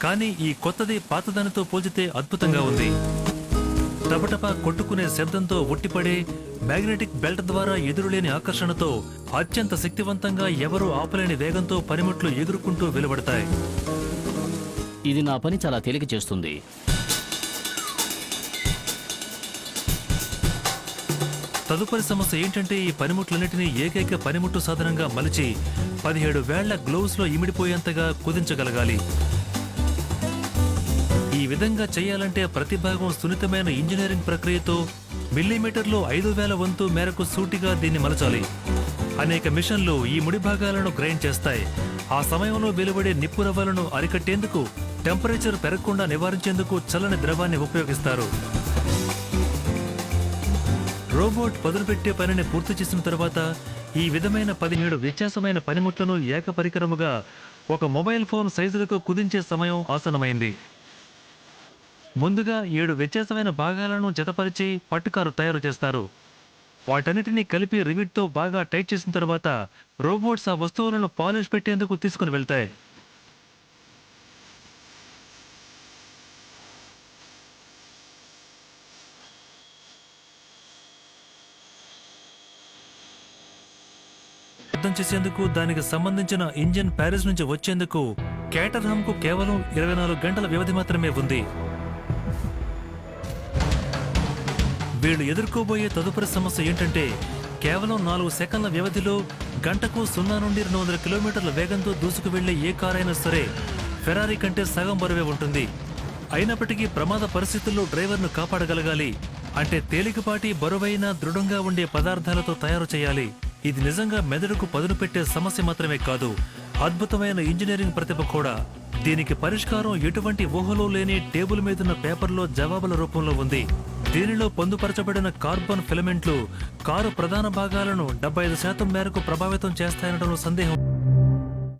కానీ ఈ కొత్తది పాతదానితో పోల్చితే అద్భుతంగా ఉంది. టపటపా కొట్టుకునే శబ్దంతో ఒట్టిపడే మ్యాగ్నెటిక్ బెల్ట్ ద్వారా ఎదురులేని ఆకర్షణతో అత్యంత శక్తివంతంగా ఎవరూ ఆపలేని వేగంతో పనిముట్లు ఎగురుకుంటూ వెలువడతాయి. ఇది నా పని చాలా తేలిక చేస్తుంది. తదుపరి సమస్య ఏంటంటే ఈ పనిముట్లన్నిటినీ ఏకైక పనిముట్టు సాధనంగా మలిచి 17 వేళ్ల గ్లోవ్స్ లో ఇమిడిపోయేంతగా కుదించగలగాలి. ఈ విధంగా చేయాలంటే ప్రతి భాగం సున్నితమైన ఇంజనీరింగ్ ప్రక్రియతో మిల్లీమీటర్లు 5000 వంతు మేరకు సూటిగా దీన్ని మలచాలి. అనేక మిషన్లు ఈ ముడి భాగాలను గ్రైండ్ చేస్తాయి. ఆ సమయంలో వెలువడే నిప్పు రవ్వలను అరికట్టేందుకు, టెంపరేచర్ పెరగకుండా నివారించేందుకు చల్లని ద్రవాన్ని ఉపయోగిస్తారు. రోబోట్ పదునుపెట్టే పనిని పూర్తి చేసిన తర్వాత ఈ విధమైన 17 వ్యత్యాసమైన పనిముట్లను ఏకపరికరముగా ఒక మొబైల్ ఫోన్ సైజులకు కుదించే సమయం ఆసనమైంది. ముందుగా 7 వ్యత్యాసమైన భాగాలను జతపరిచి పట్టుకారు తయారు చేస్తారు. వాటన్నిటినీ కలిపి రివిట్తో బాగా టైట్ చేసిన తర్వాత రోబోట్స్ ఆ వస్తువులను పాలిష్ పెట్టేందుకు తీసుకుని వెళ్తాయి. సిద్ధం చేసేందుకు దానికి సంబంధించిన ఇంజిన్ ప్యారిస్ నుంచి వచ్చేందుకు క్యాటర్హామ్ కు కేవలం 24 గంటల వ్యవధి మాత్రమే ఉంది. వీళ్ళు ఎదుర్కోబోయే తదుపరి సమస్య ఏంటంటే కేవలం 4 సెకన్ల వ్యవధిలో గంటకు 0 నుండి 200 కిలోమీటర్ల వేగంతో దూసుకు వెళ్లే ఏ కారైనా సరే ఫెరారీ కంటే సగం బరువే ఉంటుంది. అయినప్పటికీ ప్రమాద పరిస్థితుల్లో డ్రైవర్ను కాపాడగలగాలి. అంటే తేలికపాటి బరువైన దృఢంగా ఉండే పదార్థాలతో తయారు చేయాలి. ఇది నిజంగా మెదడుకు పదును పెట్టే సమస్య మాత్రమే కాదు, అద్భుతమైన ఇంజనీరింగ్ ప్రతిభ కూడా. దీనికి పరిష్కారం ఎటువంటి ఊహలో లేని టేబుల్ మీదున్న పేపర్లో జవాబుల రూపంలో ఉంది. దీనిలో పొందుపరచబడిన కార్బన్ ఫిలమెంట్లు కారు ప్రధాన భాగాలను 75% మేరకు ప్రభావితం చేస్తాయనడంలో సందేహం.